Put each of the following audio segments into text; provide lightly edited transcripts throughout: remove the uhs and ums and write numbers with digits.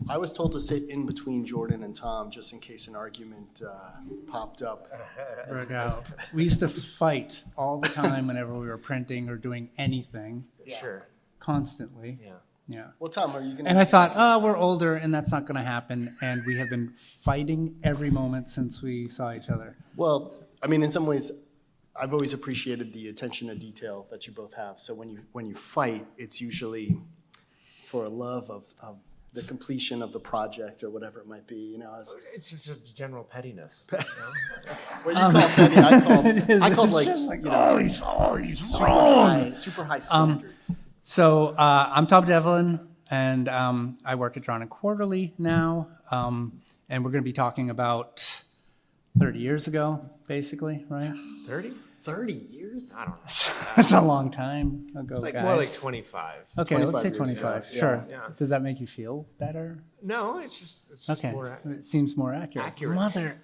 I was told to sit in between Jordan and Tom just in case an argument popped up. We used to fight all the time whenever we were printing or doing anything. Yeah. Sure. Constantly. Yeah. Yeah. Well, Tom, are you going to? And I thought, oh, we're older and that's not going to happen. And we have been fighting every moment since we saw each other. Well, I mean, in some ways, I've always appreciated the attention to detail that you both have. So when you fight, it's usually for a love of the completion of the project or whatever it might be. You know, It's just a general pettiness. what you call petty, I called like, you know, he's super high standards. So I'm Tom Devlin, and I work at Drawn and Quarterly now, and we're going to be talking about 30 years ago, basically, right? 30? 30 years? I don't know. That's a long time ago, It's like guys. more like 25. Okay, let's say 25 years, 25. yeah. Sure. Yeah. Does that make you feel better? No, it's just Okay. more It seems more accurate. accurate. Motherfucker.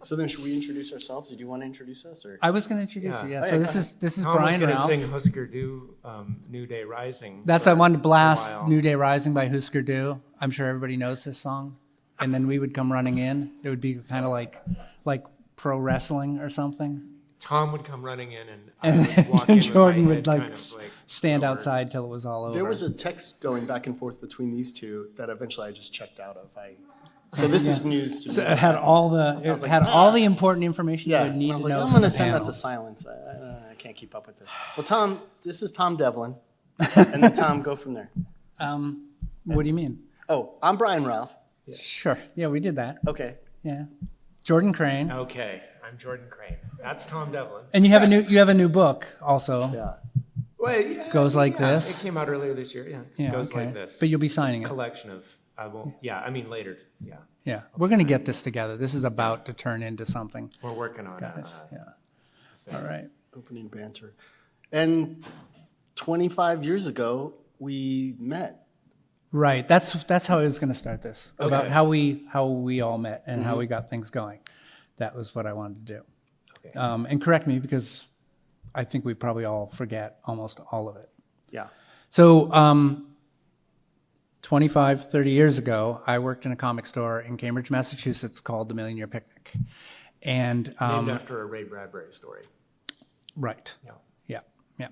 So then should we introduce ourselves? Did you want to introduce us? Or? I was going to introduce you. Yeah. Oh, So yeah, this go is Tom Brian was going to Ralph. sing Husker Du, New Day Rising. That's for I wanted to a blast while. New Day Rising by Husker Du. I'm sure everybody knows this song. And then we would come running in. It would be kind of like pro wrestling or something. Tom would come running in, and I And would walk in with Jordan my would head like kind of stand lowered. outside till it was all over. There was a text going back and forth between these two that eventually I just checked out of. So this is news to So me. it had all the was like, all the important information Yeah, you would and need I was to like, know. I'm for going the to send that panel. to silence. I can't keep up with this. Well, Tom, this is Tom Devlin. And then Tom, go from there. What do you mean? Oh, I'm Brian Ralph. Sure. Yeah, we did that. Okay. Yeah. Jordan Crane. Okay, I'm Jordan Crane. That's Tom Devlin. And you have a new book also. Yeah. Well, yeah, Goes like yeah, this? It came out earlier this year. Yeah, Yeah, it goes okay. like this. But you'll be signing it. Collection of. I won't. Yeah, I mean later. Yeah, Yeah. We're going to get this together. This is about to turn into something. we're working on it. Yeah. All right. Opening banter. And 25 years ago, we met. Right. That's how I was going to start this. About Okay. how we all met and how we got things going. That was what I wanted to do. Okay. And correct me because I think we probably all forget almost all of it. Yeah. So 25, 30 years ago, I worked in a comic store in Cambridge, Massachusetts called The Million Year Picnic. And Named after a Ray Bradbury story. right. Yeah. Yeah, yeah.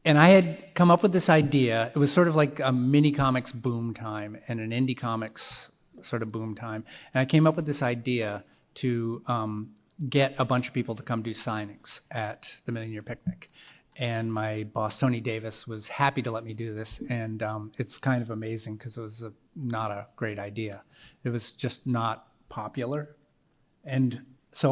And I had come up with this idea. It was sort of like a mini comics boom time and an indie comics sort of boom time. And I came up with this idea to get a bunch of people to come do signings at the Million Year Picnic. And my boss, Tony Davis, was happy to let me do this. And it's kind of amazing because it was not a great idea. It was just not popular. And so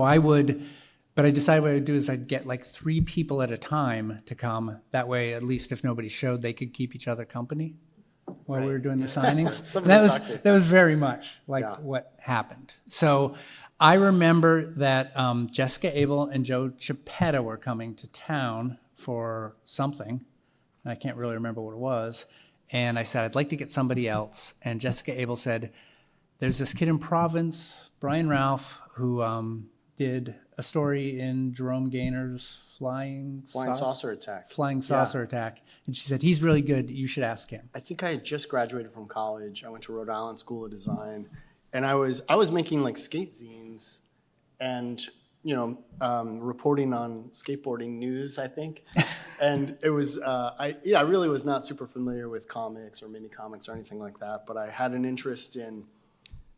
but I decided what I would do is I'd get like 3 people at a time to come. That way, at least if nobody showed, they could keep each other company while we were doing the signings. Somebody to talk to. That was very much like Yeah. what happened. So I remember that Jessica Abel and Joe Chiapetta were coming to town for something. I can't really remember what it was. And I said, I'd like to get somebody else. And Jessica Abel said, there's this kid in Providence, Brian Ralph, who did a story in Jerome Gaynor's Flying Saucer Attack. Flying Saucer Yeah. Attack. And she said, he's really good. You should ask him. I think I had just graduated from college. I went to Rhode Island School of Design. And I was making like skate zines and, reporting on skateboarding news, I think. And it was, I really was not super familiar with comics or mini comics or anything like that, but I had an interest in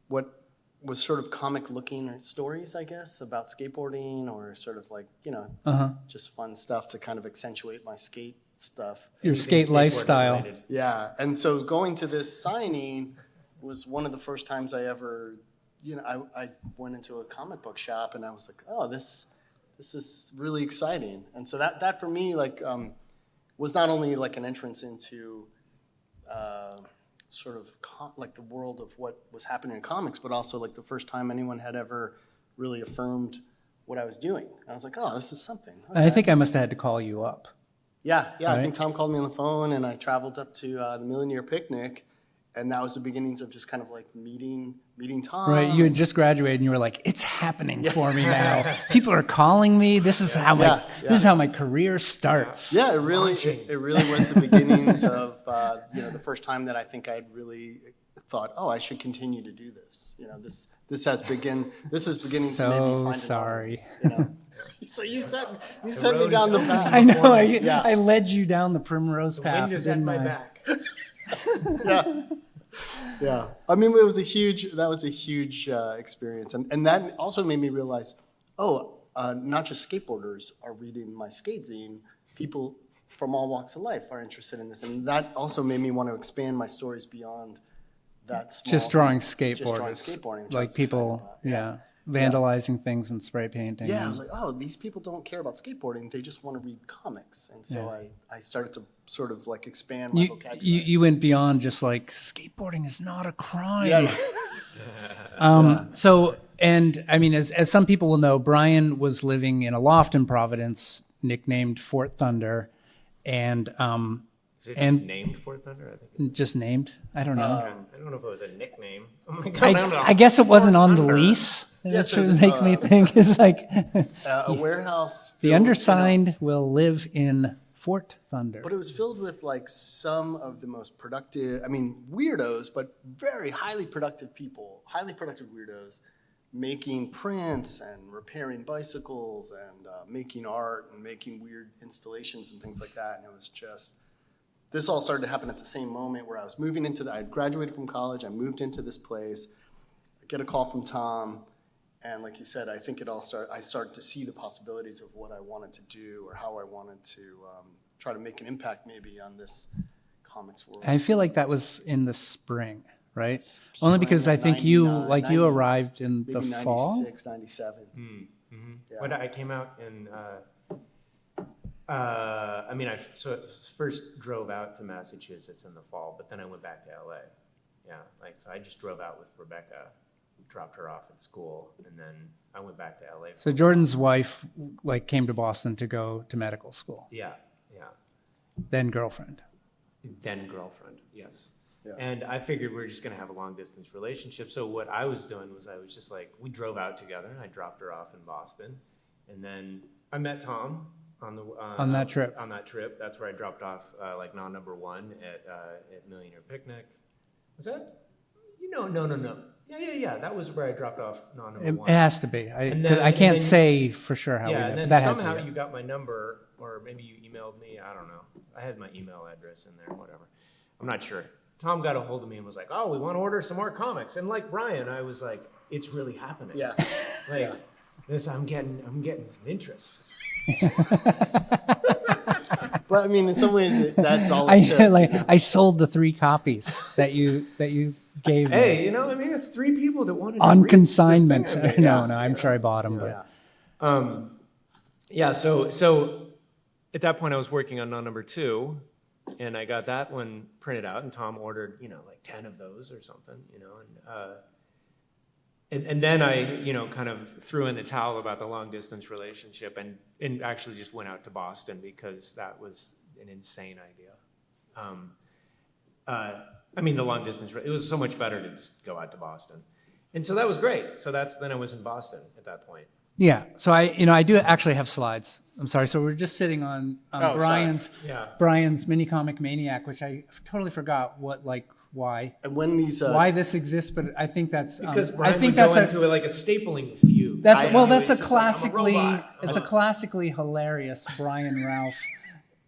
what was sort of comic looking stories, I guess, about skateboarding or sort of like, just fun stuff to kind of accentuate my skate stuff. Your Anything skate skateboard lifestyle. related. Yeah. And so going to this signing was one of the first times I ever, I went into a comic book shop and I was like, oh, this is really exciting. And so that for me, like, was not only like an entrance into sort of like the world of what was happening in comics, but also like the first time anyone had ever really affirmed what I was doing. And I was like, oh, this is something. And I think I must have had to call you up. Yeah. I Right. think Tom called me on the phone and I traveled up to the Million Year Picnic And that was the beginnings of just kind of like meeting Tom. Right, you had just graduated and you were like, it's happening for me now. People are calling me. This is how this is how my career starts. Yeah, it really was the beginnings of the first time that I think I'd really thought, oh, I should continue to do this. This is beginning to maybe find sorry. an audience, So you set me down the path. I know. I led you down the primrose path. Wind is at my back. Yeah. I mean, that was a huge experience. And that also made me realize, not just skateboarders are reading my skate zine, people from all walks of life are interested in this. And that also made me want to expand my stories beyond that small. Just drawing skateboarders. Just drawing skateboarding. Which I Like was people, excited about. vandalizing things and spray painting. Yeah, I was like, these people don't care about skateboarding. They just want to read comics. And so I started to sort of like expand my vocabulary. You went beyond just like, skateboarding is not a crime. Yeah. So, and I mean, as some people will know, Brian was living in a loft in Providence, nicknamed Fort Thunder, and Is it just named Fort Thunder? I think just named. I don't know. I don't know if it was a nickname. Oh my God, I don't know. I guess it wasn't on the Thunder. lease. Yeah, That's so what make me think is like A warehouse. the filled, undersigned will live in Fort Thunder. But it was filled with like some of the most productive, weirdos, but very highly productive people, highly productive weirdos, making prints and repairing bicycles and making art and making weird installations and things like that. And it was just, this all started to happen at the same moment where I was moving into I had graduated from college, I moved into this place, I get a call from Tom, and like you said, I think I started to see the possibilities of what I wanted to do or how I wanted to try to make an impact maybe on this comics world. I feel like that was in the spring, right? Spring Only because I of think 99, you arrived in the maybe fall. 96, 97. Yeah. When I came out in, I first drove out to Massachusetts in the fall, but then I went back to LA. Yeah, so I just drove out with Rebecca, dropped her off at school, and then I went back to LA. So Jordan's wife came to Boston to go to medical school. Yeah. Then girlfriend. Then girlfriend, yes. Yeah. And I figured we were just going to have a long distance relationship. So what I was doing was I was just like, we drove out together and I dropped her off in Boston. And then I met Tom on that trip. On that trip. That's where I dropped off non number one at Millionaire Picnic. Was that? No. Yeah. That was where I dropped off non number one. It has to be. I can't say for sure how we met. And then that somehow had to be. you got my number, or maybe you emailed me. I don't know. I had my email address in there, whatever. I'm not sure. Tom got a hold of me and was like, "Oh, we want to order some more comics." And like Brian, I was like, "It's really happening." Yeah. This, I'm getting some interest. But in some ways, that's all it took. I sold the 3 copies that you gave me. Hey, it's 3 people that wanted On to read consignment. This thing I made. No, I'm sure I bought them. Yeah. So at that point I was working on number 2, and I got that one printed out, and Tom ordered, 10 of those or something, and then I, kind of threw in the towel about the long distance relationship and actually just went out to Boston because that was an insane idea. The long distance, it was so much better to just go out to Boston. And so that was great. So then I was in Boston at that point. Yeah. So I do actually have slides. I'm sorry. So we're just sitting on Brian's Mini Comic Maniac, which I totally forgot why. And when these why this exists, but I think that's because Brian I think would that's go into a stapling fugue. That's a just classically like, I'm a robot. it's a classically hilarious Brian Ralph.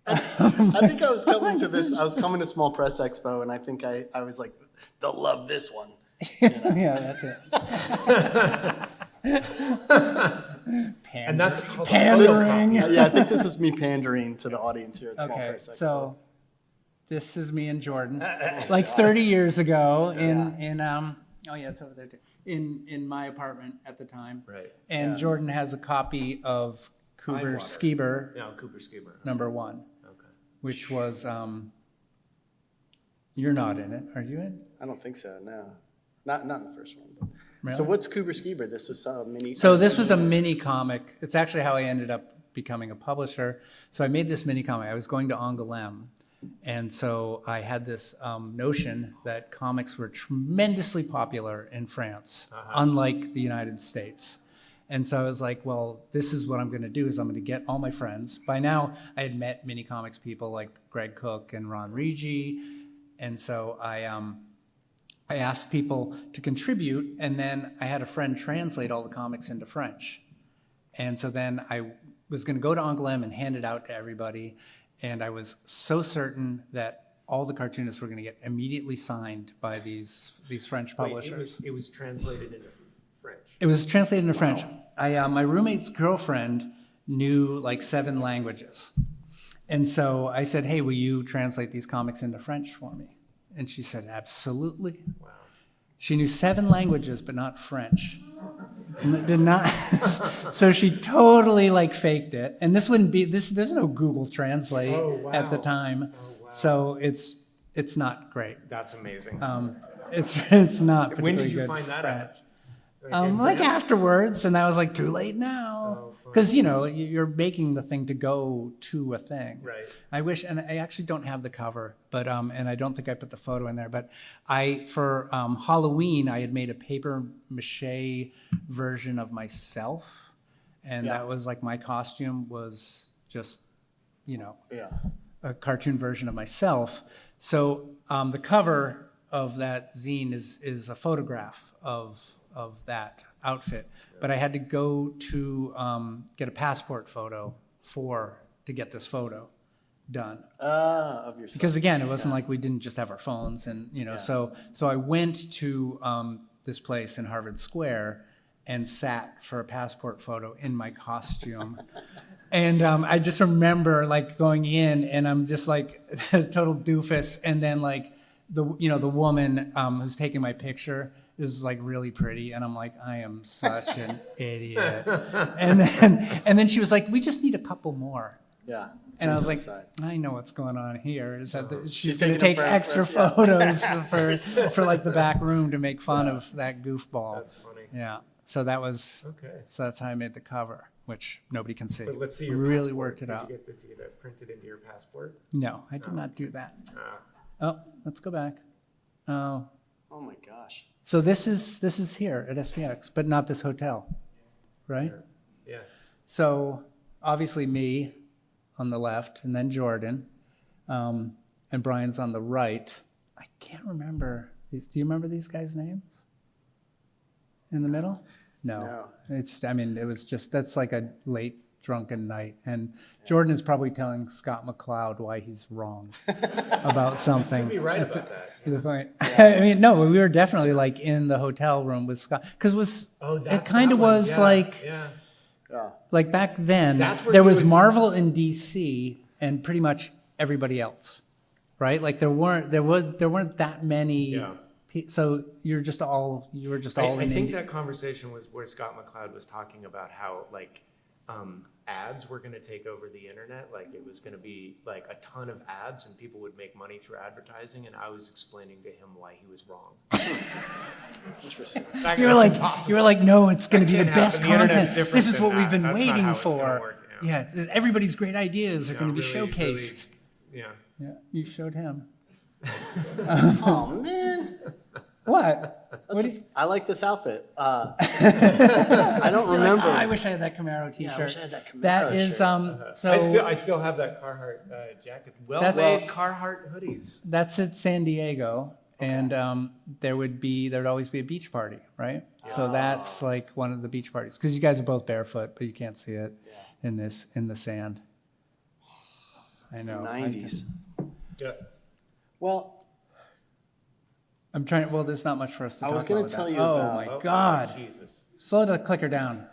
I think I was coming to this. I was coming to Small Press Expo, and I think I was like, they'll love this one. Yeah, that's it. And that's called pandering. Yeah, I think this is me pandering to the audience here at Small Okay, Press Expo. so this is me and Jordan, 30 years ago it's over there too. In my apartment at the time. Right. And Jordan has a copy of Cooper Highwater. Skiber No, Cooper Skiber. number 1, Okay. which was you're not in it, are you in? I don't think so. No, not in the first one. But. Really? So what's Cooper Skiber? This is a mini. So this was a mini comic. It's actually how I ended up becoming a publisher. So I made this mini comic. I was going to Angoulême, And so I had this notion that comics were tremendously popular in France, unlike the United States. And so I was like, well, this is what I'm going to do is I'm going to get all my friends. By now, I had met mini comics people like Greg Cook and Ron Rigi. And so I asked people to contribute, and then I had a friend translate all the comics into French. And so then I was going to go to Angoulême and hand it out to everybody. And I was so certain that all the cartoonists were going to get immediately signed by these French publishers. Wait, it was translated into French. It was translated into French. My roommate's girlfriend knew like 7 languages. And so I said, hey, will you translate these comics into French for me? And she said, absolutely. Wow. She knew 7 languages, but not French. Did not. So she totally like faked it. And this wouldn't be, there's no Google Translate at the time. Oh, wow. So it's not great. That's amazing. It's not particularly When did you good find that French. out? in Like France? afterwards, and I was like, too late now. Oh, fine. Because, you know, you're making the thing to go to a thing. Right. I wish, and I actually don't have the cover, but, and I don't think I put the photo in there, but for Halloween, I had made a paper mache version of myself. And Yeah. that was like, my costume was just, you know, Yeah. a cartoon version of myself. So the cover of that zine is a photograph of that outfit. But I had to go to get a passport photo to get this photo done. Of yourself. Because again, it wasn't like we didn't just have our phones, and you know. Yeah. So I went to this place in Harvard Square and sat for a passport photo in my costume. And I just remember like going in, and I'm just like a total doofus, and then like the woman who's taking my picture is like really pretty, and I'm like, I am such an idiot. And then she was like, we just need a couple more. Yeah. And I was like, Inside. I know what's going on here. Is that she's She's going to taking take a extra yeah. photos for like the back room to make fun of that goofball. That's funny. Yeah. So that's how I made the cover, which nobody can see. But let's see your really passport. worked it out. Did you get that printed into your passport? No, I did not do that. Oh, let's go back. Oh, Oh my gosh. so this is here at SPX, but not this hotel, right? Yeah. So obviously me on the left, and then Jordan, and Brian's on the right. I can't remember. Do you remember these guys' names? In the middle? No. It was just, that's like a late drunken night. And Jordan is probably telling Scott McCloud why he's wrong about something. You'd be right about that. I mean, no, we were definitely like in the hotel room with Scott. Because it kind of was like, Yeah. like back then, That's where there he was was- Marvel in DC and pretty much everybody else, right? Like there weren't that many. Yeah. So you were just all I in think indie. that conversation was where Scott McCloud was talking about how like ads were going to take over the internet. Like it was going to be like a ton of ads and people would make money through advertising. And I was explaining to him why he was wrong. Interesting. You were like, no, it's going to be the can't best happen. The internet's content. different This is than what we've that. been That's not waiting how it's gonna for. work, Yeah, everybody's great ideas are going to be really, showcased. yeah. Yeah, you showed him. Oh man. What? What do you, I like this outfit. I don't remember. I wish I had that Camaro T-shirt. Yeah, I wish I had that Camaro That is shirt. so. I still have that Carhartt jacket. That's- Well-made Carhartt hoodies. That's at San Diego, and there'd always be a beach party, right? So that's like one of the beach parties because you guys are both barefoot, but you can't see it in the sand. I know. 90s. Yeah. Well, I'm trying. Well, there's not much for us to I talk was about. gonna with tell that. you Oh about- my God! Jesus. Slow the clicker down.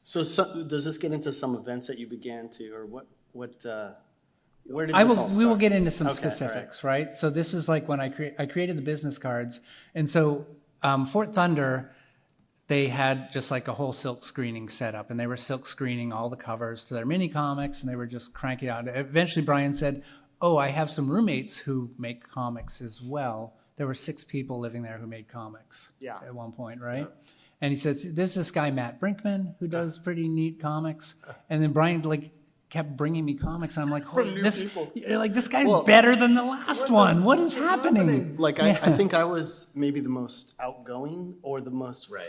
so does this get into some events that you began to, or what? Where did this We all will start? get into some Okay, all right. specifics, right? So this is like when I created the business cards, and so Fort Thunder, they had just like a whole silk screening set up, and they were silk screening all the covers to their mini comics, and they were just cranking out. Eventually, Brian said, "Oh, I have some roommates who make comics as well." There were 6 people living there who made comics at one point, right? And he says, "There's this guy Matt Brinkman who does pretty neat comics," and then Brian like kept bringing me comics, and I'm like, From holy, new this, people. like, this guy's Well, better than the last one. What is happening? Like, I think I was maybe the most outgoing or the most, Right.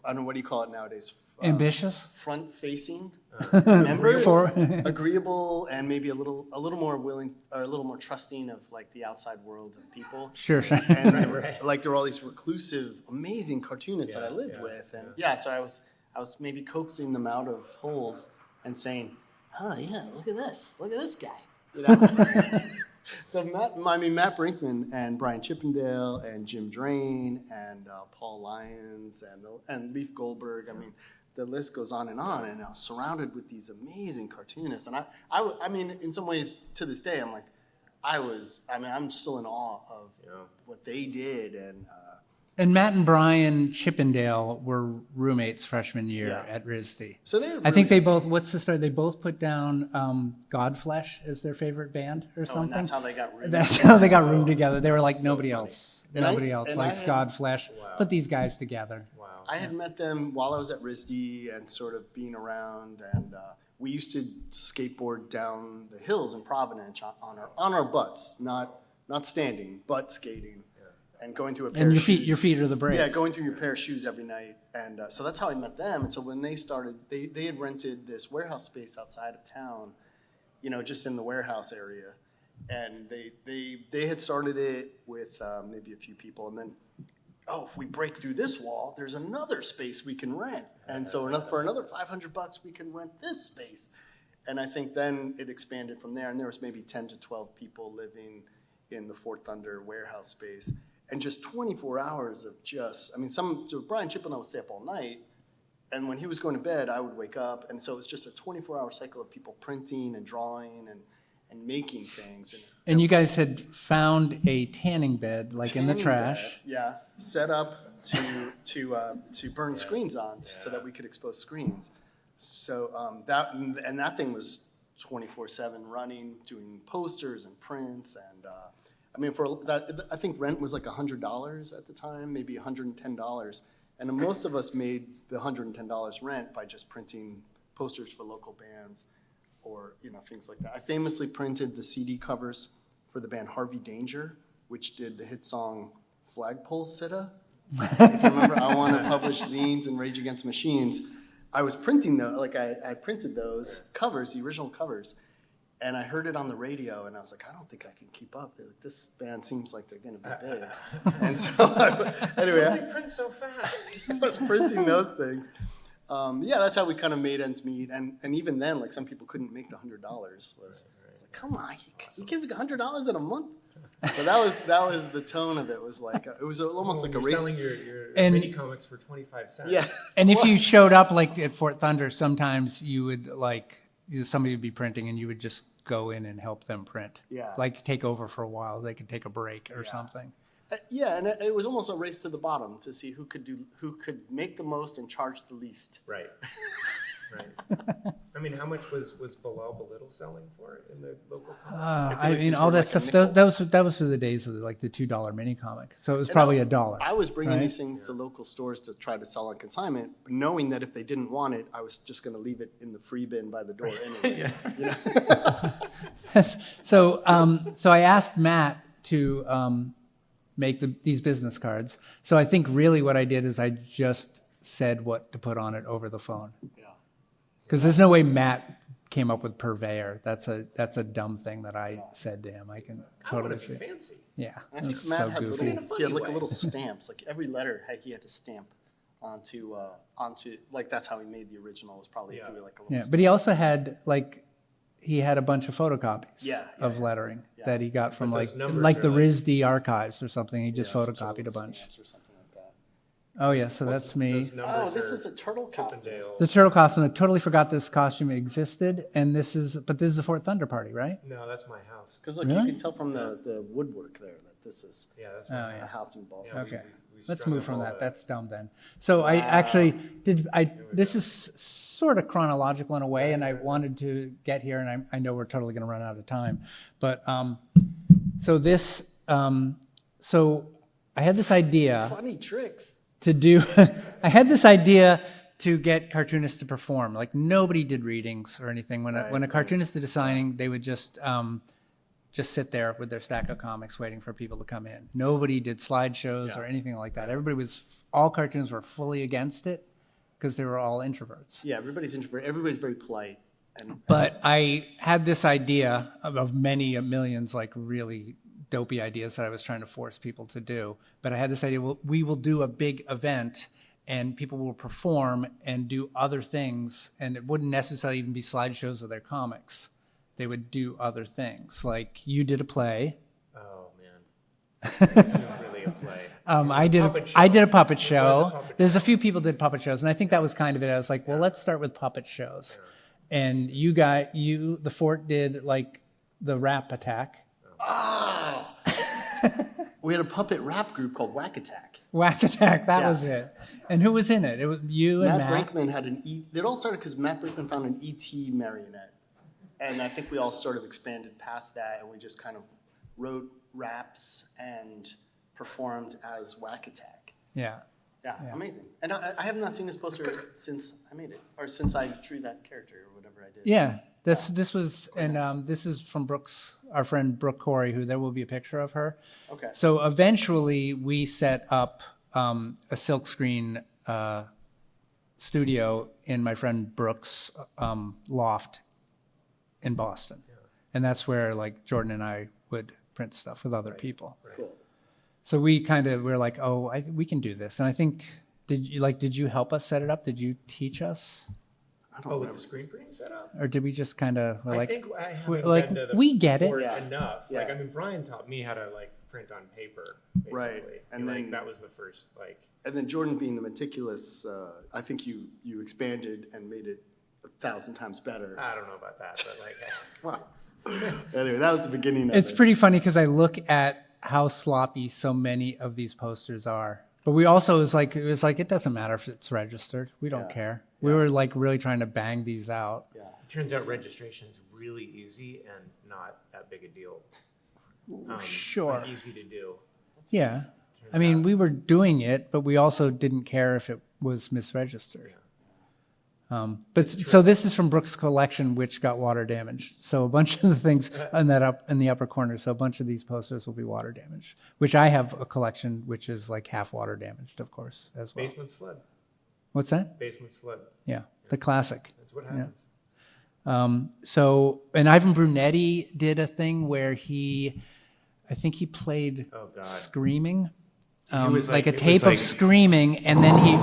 I don't know, what do you call it nowadays? Ambitious? Front-facing. Remember? Agreeable. Agreeable and maybe a little more willing or a little more trusting of like the outside world of people. Sure. And Right. like there were all these reclusive, amazing cartoonists that I lived Yeah, with, and so I was maybe coaxing them out of holes and saying, "Oh yeah, look at this guy." You know? So Matt Brinkman and Brian Chippendale and Jim Drain and Paul Lyons and Leif Goldberg. I mean, the list goes on, and I was surrounded with these amazing cartoonists, and I mean, in some ways, to this day, I'm like, I'm still in awe of what they did, And Matt and Brian Chippendale were roommates freshman year Yeah. at RISD. so they. I think they both, what's the story? They both put down Godflesh as their favorite band or And something. that's how they got rid of That's how they got roomed together. They were like, nobody else. And Nobody I- else and likes I- Godflesh. Wow. Put these guys together. Wow. I had met them while I was at RISD and sort of being around, and we used to skateboard down the hills in Providence on our butts, not standing, but skating, and going through a pair And of your shoes. feet are the brake. Yeah, going through your pair of shoes every night, and so that's how I met them. And so when they started, they had rented this warehouse space outside of town, just in the warehouse area, and they had started it with maybe a few people, and then, if we break through this wall, there's another space we can rent, and so for another $500 we can rent this space, and I think then it expanded from there, and there was maybe 10 to 12 people living in the Fort Thunder warehouse space. And just 24 hours of so Brian Chippendale would stay up all night, and when he was going to bed, I would wake up, and so it was just a 24-hour cycle of people printing and drawing and making things. And you guys had found a tanning bed, like in the Tanning trash. bed, yeah, set up to burn screens on so that we could expose screens. So that thing was 24/7 running, doing posters and prints, and for that, I think rent was like $100 at the time, maybe $110, and most of us made the $110 rent by just printing posters for local bands, or things like that. I famously printed the CD covers for the band Harvey Danger, which did the hit song "Flagpole Sitta." If you remember, I Want to Publish Zines and Rage Against Machines. I was printing those, I printed those covers, the original covers. And I heard it on the radio, and I was like, I don't think I can keep up. This band seems like they're going to be big. And so, anyway, They print so fast. I was printing those things. That's how we kind of made ends meet. And even then, like, some people couldn't make the $100. I was like, come on, you give me $100 in a month? So that was the tone of it. Was like it was almost like a You're race. selling your And- mini comics for 25 cents. Yeah. And if you showed up like at Fort Thunder, sometimes you would somebody would be printing and you would just go in and help them print. Yeah. Like take over for a while. They could take a break or something. And it was almost a race to the bottom to see who could make the most and charge the least. Right. Right. I mean, how much was Bilal Belittle selling for it in the local comic? I mean, all that stuff. That was through the days of like the $2 mini comic. So it was probably $1. I was bringing right? these things to local stores to try to sell on consignment, knowing that if they didn't want it, I was just going to leave it in the free bin by the door anyway. So I asked Matt to make these business cards. So I think really what I did is I just said what to put on it over the phone. Yeah. Because there's no way Matt came up with purveyor. That's a dumb thing that I said to him. I can I want totally to see. be fancy. Yeah, I think that's Matt so had goofy. In a funny he had like way. little stamps, like every letter he had to stamp onto like that's how he made the original. Was probably through like a little. Yeah, but he also had he had a bunch of photocopies of lettering that he got from those numbers like are the like- RISD archives or something. He just some sort of photocopied a little bunch. stamps or something like that. Oh yeah, so that's me. Those numbers Oh, this are is a turtle costume. Chippendale. The turtle costume. I totally forgot this costume existed, and this is the Fort Thunder party, right? No, that's my house. Because look, Really? you can tell from the woodwork there that this is Yeah, that's Oh my yeah. a house in Boston. Okay. we Let's strung move up from all that. that. That's dumb then. So I actually did. This is sort of chronological in a way, and I wanted to get here, and I know we're totally going to run out of time, but so I had this idea Funny tricks. to do. I had this idea to get cartoonists to perform. Like nobody did readings or anything. When a cartoonist did a signing, they would just sit there with their stack of comics waiting for people to come in. Nobody did slideshows or anything like that. All cartoons were fully against it because they were all introverts. Yeah, everybody's introvert. Everybody's very polite. But I had this idea of many millions, like really dopey ideas that I was trying to force people to do. But I had this idea, well, we will do a big event and people will perform and do other things. And it wouldn't necessarily even be slideshows of their comics. They would do other things. Like you did a play. Oh, man. It's not really a play. I did a puppet show. There's a few people did puppet shows. And I think that was kind of it. I was like, well, let's start with puppet shows. Yeah. And the Fort did like the rap attack. Oh! We had a puppet rap group called Whack Attack. Whack Attack, that was it. And who was in it? It was you and Matt. Matt Brinkman had it all started because Matt Brinkman found an E.T. marionette. And I think we all sort of expanded past that and we just kind of wrote raps and performed as Whack Attack. Yeah. Yeah, amazing. And I have not seen this poster since I made it, or since I drew that character or whatever I did. Yeah, this was, and this is from Brooks, our friend Brooke Corey, who there will be a picture of her. Okay. So eventually we set up a silkscreen studio in my friend Brooks' loft in Boston. Yeah. And that's where like Jordan and I would print stuff with other people. Right. Cool. So we were like, oh, we can do this. And I think, did you help us set it up? Did you teach us? I don't with the screen printing setup? Or did we just kind of, I think I haven't been to we get it. enough. Yeah. Like, I mean, Brian taught me how to like print on paper, basically. Right. And then that was the first, like. And then Jordan being the meticulous, I think you expanded and made it 1,000 times better. I don't know about that, but like. Wow. Anyway, that was the beginning of it. It's pretty funny because I look at how sloppy so many of these posters are. But we also, it was like, it doesn't matter if it's registered. We don't care. We were like really trying to bang these out. Yeah. It turns out registration is really easy and not that big a deal. Sure. Like easy to do. Yeah. I mean, we were doing it, but we also didn't care if it was misregistered. Yeah. But so this is from Brooks' collection, which got water damaged. So a bunch of the things in the upper corner. So a bunch of these posters will be water damaged, which I have a collection which is like half water damaged, of course, as well. Basements flood. What's that? Basements flood. Yeah, the classic. That's what happens. And Ivan Brunetti did a thing where I think he played screaming, like a tape of screaming, and then he.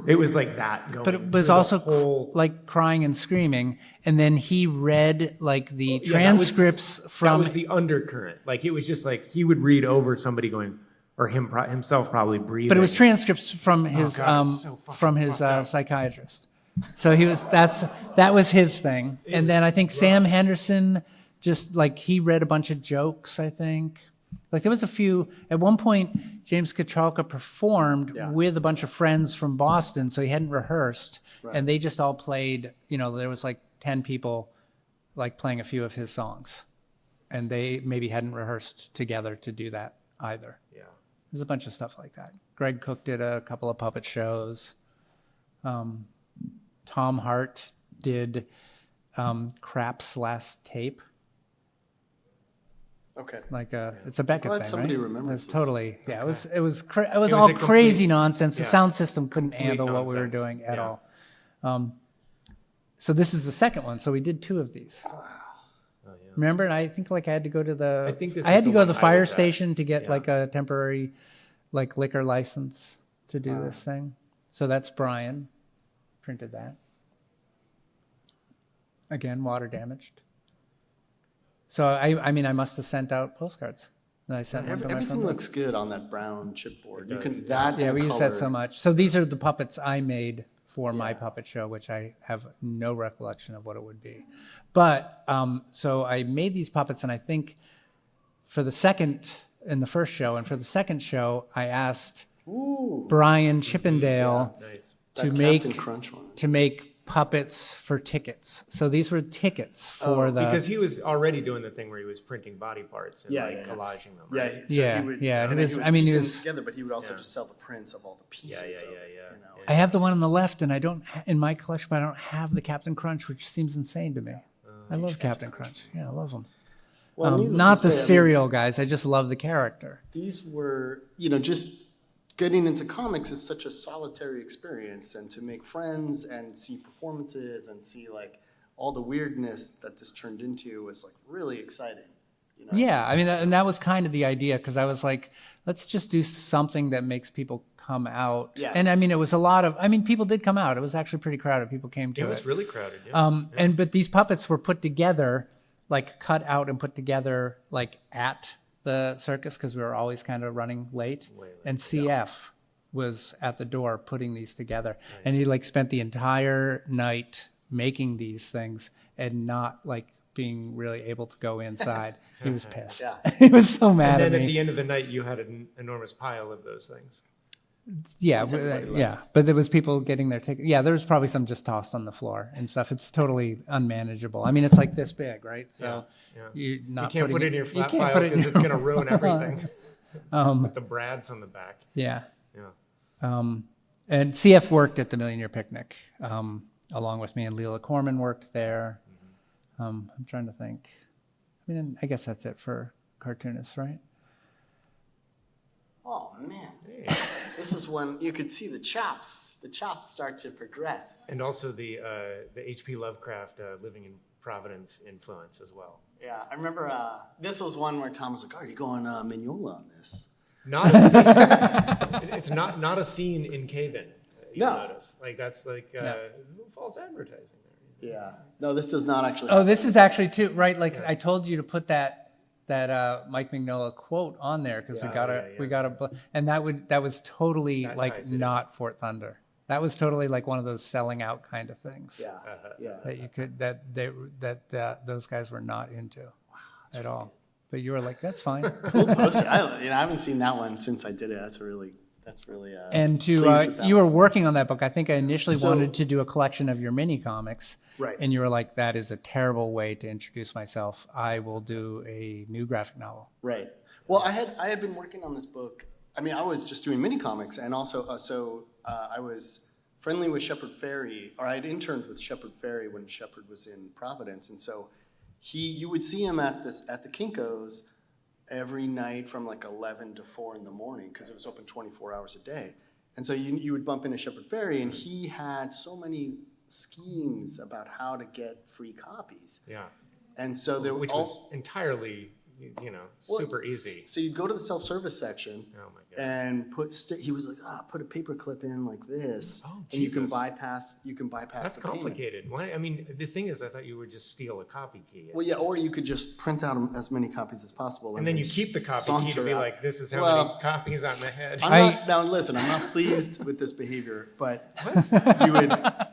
It was like that going. But it was also like crying and screaming, and then he read like the transcripts from. That was the undercurrent. Like it was just like he would read over somebody going, or himself probably breathing. But it was transcripts from his psychiatrist. So that was his thing, and then I think Sam Henderson just like he read a bunch of jokes. I think. Like there was a few, at one point, James Kachalka performed with a bunch of friends from Boston, so he hadn't rehearsed, and they just all played, there was like 10 people like playing a few of his songs, and they maybe hadn't rehearsed together to do that either. Yeah. There's a bunch of stuff like that. Greg Cook did a couple of puppet shows. Tom Hart did Craps Last Tape. Okay. Like it's a Beckett thing, somebody right? remembers It's totally this. It was all crazy nonsense. The sound system couldn't handle what we were nonsense. doing at all. So this is the second one. So we did 2 of these. Oh, yeah. Remember? And I think like I had to go to the. I think this I had is to the go to one the I fire was at. station to get Yeah. like a temporary, like liquor license to do this thing. So that's Brian, printed that. Again, water damaged. So I mean, I must have sent out postcards. And I sent one to my Everything friend. looks good on that brown chipboard. You does, can yeah. that. Yeah, and we use that color. so much. So these are the puppets I made for my puppet show, which I have no recollection of what it would be. But so I made these puppets, and I think for the first show, and for the second show, I asked Ooh, Brian Chippendale Nice. to that make Captain Crunch one. to make puppets for tickets. So these were tickets for Because he was already doing the thing where he was printing body parts and collaging them, right? Yeah, he would, yeah, I mean, he was he piecing was- them together, but he would also just sell the prints of all the pieces. I have the one on the left, and I don't in my collection, but I don't have the Captain Crunch, which seems insane to me. I love Captain Crunch. Yeah, I love them. Well, Not the to say, I mean, cereal guys. I just love the character. these were, just getting into comics is such a solitary experience, and to make friends and see performances and see like all the weirdness that this turned into was like really exciting. Yeah, I mean, and that was kind of the idea, because I was like, let's just do something that makes people come out. Yeah. And I mean, it was a lot of, people did come out. It was actually pretty crowded. People came to it. It was really crowded, yeah. But these puppets were put together, like cut out and put together like at the circus, because we were always kind of running late. Way late, And CF was at the door putting these together. And he like spent the entire night making these things and not like being really able to go inside. He was pissed. Yeah. He was so mad And then at at me. the end of the night, you had an enormous pile of those things. Yeah, but there was people getting their ticket. Yeah, there was probably some just tossed on the floor and stuff. It's totally unmanageable. I mean, it's like this big, right? So Yeah. you're not. You can't put it in your flat file can't put it in because it's going to ruin everything. With the brads on the back. Yeah. Yeah. And CF worked at the Million Year Picnic, along with me, and Leela Corman worked there. I'm trying to think. I mean, I guess that's it for cartoonists, right? Oh man, this is when you could see the chops. The chops start to progress. And also the H.P. Lovecraft Living in Providence influence as well. Yeah, I remember this was one where Tom was like, "Are you going Mignola on this?" Not a scene, it's not a scene in Cave-In. You'll notice. Like that's like false advertising there. Yeah. No, this does not actually. Oh, this is actually too right. Like I told you to put that Mike Mignola quote on there, because we got a and that was totally That like ties it not Fort Thunder. That was totally like one of those selling out kind of things. Yeah. Yeah. That you could those guys were not into at all. But you were like, that's fine. Cool poster. I haven't seen that one since I did it. That's really. And pleased with that you one. were working on that book. I think I initially So- wanted to do a collection of your mini comics. Right. And you were like, that is a terrible way to introduce myself. I will do a new graphic novel. Right. Well, I had been working on this book. I mean, I was just doing mini comics, and also I was friendly with Shepard Fairey, or I had interned with Shepard Fairey when Shepard was in Providence, and so you would see him at the Kinko's every night from like 11 to 4 in the morning, because it was open 24 hours a day. And so you would bump into Shepard Fairey, and he had so many schemes about how to get free copies. Yeah. And so there Which was entirely, super easy. So you'd go to the self-service section. Oh my God. And he was like, put a paper clip in like this, Oh, and you can Jesus. bypass That's the payment. complicated. Why? I mean, the thing is, I thought you would just steal a copy key. Well, yeah, or you could just print out as many copies as possible, And then you keep the copy key to saunter be out. like, this is how Well, many copies I'm ahead. Now listen, I'm not pleased with this behavior, but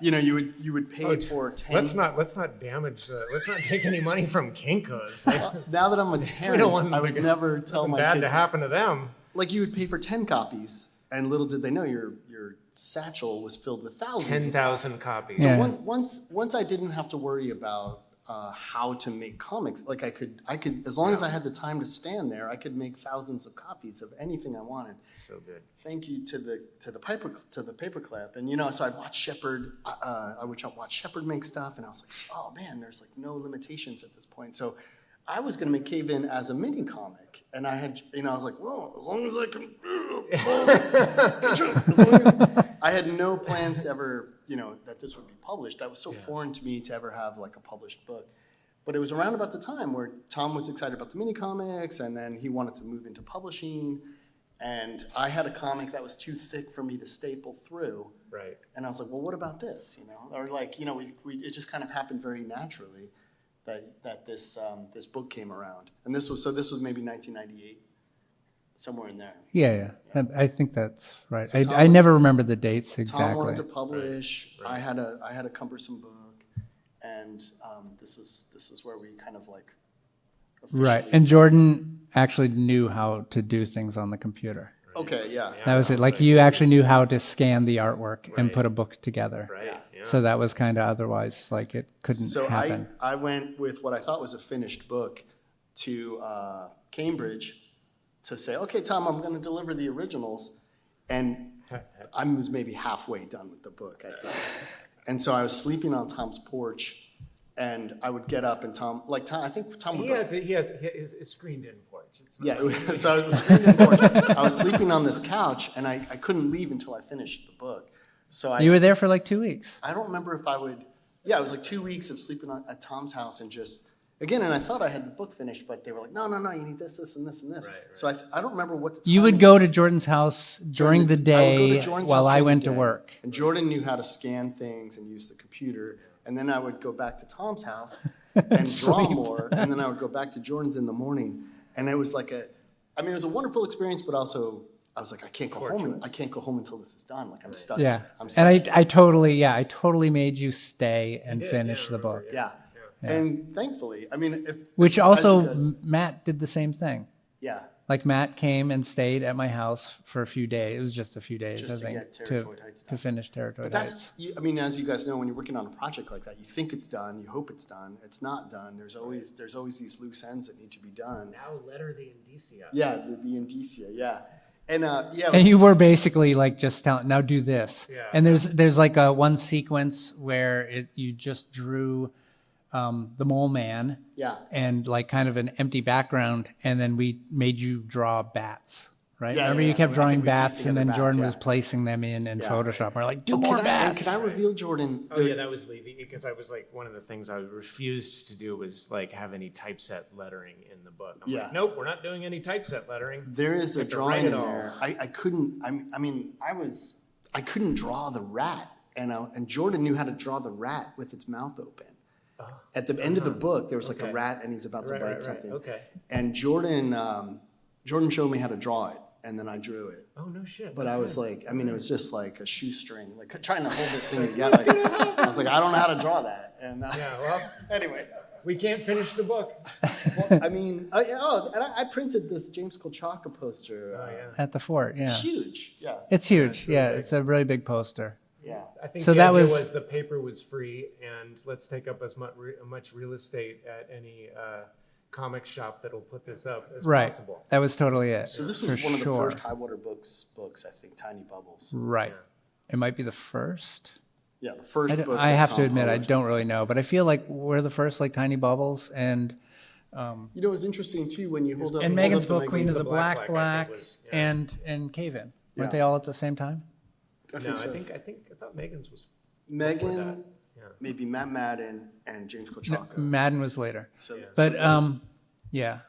you would pay for 10. Let's not damage. Let's not take any money from Kinko's. Now that I'm a parent, want I would never tell my bad kids. to happen to them. Like you would pay for 10 copies, and little did they know your satchel was filled with thousands. 10,000 copies. So Yeah. once I didn't have to worry about how to make comics, like I could as long as I had the time to stand there, I could make thousands of copies of anything I wanted. So good. Thank you to the paperclip, and so I'd watch Shepard. I would watch Shepard make stuff, and I was like, oh man, there's like no limitations at this point. So I was going to make Cave-In as a mini comic, and I had, I was like, well, as long as I can, as long as I had no plans to ever, that this would be published. That was so foreign to me to ever have like a published book. But it was around about the time where Tom was excited about the mini comics, and then he wanted to move into publishing. And I had a comic that was too thick for me to staple through. Right. And I was like, well, what about this? Or like, it just kind of happened very naturally that this book came around. And this was maybe 1998, somewhere in there. Yeah. I think that's right. So I never remember the dates exactly. Tom wanted to publish. Right. I had a cumbersome book, and this is where we kind of like. Right. officially- And Jordan actually knew how to do things on the computer. Okay, yeah. That was it. Like you actually knew how to scan the artwork and Right. put a book together. Right. Yeah. Yeah. So that was kind of otherwise like it couldn't So happen. I went with what I thought was a finished book to Cambridge to say, okay, Tom, I'm going to deliver the originals. And I was maybe halfway done with the book, I think. And so I was sleeping on Tom's porch, and I would get up and Tom, I think Tom would go. He has his screened-in porch. It's not Yeah, so I was screened in porch. I was sleeping on this couch, and I couldn't leave until I finished the book. So You were there for like 2 weeks. I don't remember if I would. Yeah, it was like 2 weeks of sleeping at Tom's house and just again. And I thought I had the book finished, but they were like, no, you need this, and this, and this. Right. So I don't remember what the time You would go to Jordan's house during the I would go day to Jordan's while house I during went the to day. work. And Jordan knew how to scan things and use the computer. And then I would go back to Tom's house and draw more. And then I would go back to Jordan's in the morning. And it was like it was a wonderful experience, but also I was like, I can't go home. I can't go home until this is done. Like I'm stuck. Yeah, I'm stuck. and I totally made you stay and finish the book. Yeah. And thankfully, Which as also you guys- Matt did the same thing. yeah. Like Matt came and stayed at my house for a few days. It was just a few days, Just I to think, get Territoid Heights to done. finish Territoid But Heights. as you guys know, when you're working on a project like that, you think it's done, you hope it's done, it's not done. There's always these loose ends that need to be done. Now letter the indicia. Yeah, the indicia, yeah. And And you were basically like just telling, now do this. Yeah. And there's like one sequence where you just drew the mole man yeah. and like kind of an empty background, and then we made you draw bats, right? Yeah, Remember yeah, you yeah. kept I drawing think we pieced bats, and together then bats, Jordan yeah. was placing them in Yeah. Photoshop. We're like, do Oh, more can bats. I reveal, Jordan? Oh yeah, that was Levy, because I was like, one of the things I refused to do was like have any typeset lettering in the book. I'm Yeah. like, nope, we're not doing any typeset lettering. There is a have to drawing write in it all. there. I couldn't draw the rat, and Jordan knew how to draw the rat with its mouth open. At the end of the book, there was like a Okay. rat, and he's about to bite something. Okay. And Jordan showed me how to draw it, and then I drew it. Oh no shit. But I was like, it was just like a shoestring, like trying to hold this thing together. I was like, I don't know how to draw that. And Yeah, well, anyway, we can't finish the book. and I printed this James Kolchaka poster. Oh yeah. At the fort, yeah. It's huge. Yeah. It's huge. really Yeah, big. it's a really big poster. Yeah. I think So the that idea was- was the paper was free, and let's take up as much real estate at any comic shop that'll put this up as Right. possible. That was totally it. So this for was one of the sure. first Highwater books, I think, Tiny Bubbles. Right. It might be the first. Yeah, the first book. I that have to Tom admit, I published. don't really know, but I feel like we're the first, like Tiny Bubbles, and You know, it's interesting too when you hold up. and hold Megan's up the book, Queen of the Black Black, Black, I think was, yeah. and Cave-In. Yeah. Weren't they all at the same time? I No, think so. I thought Megan's was. Megan, that. Yeah. maybe Matt Madden, and James Kolchaka. Madden was later. So, But so those- yeah.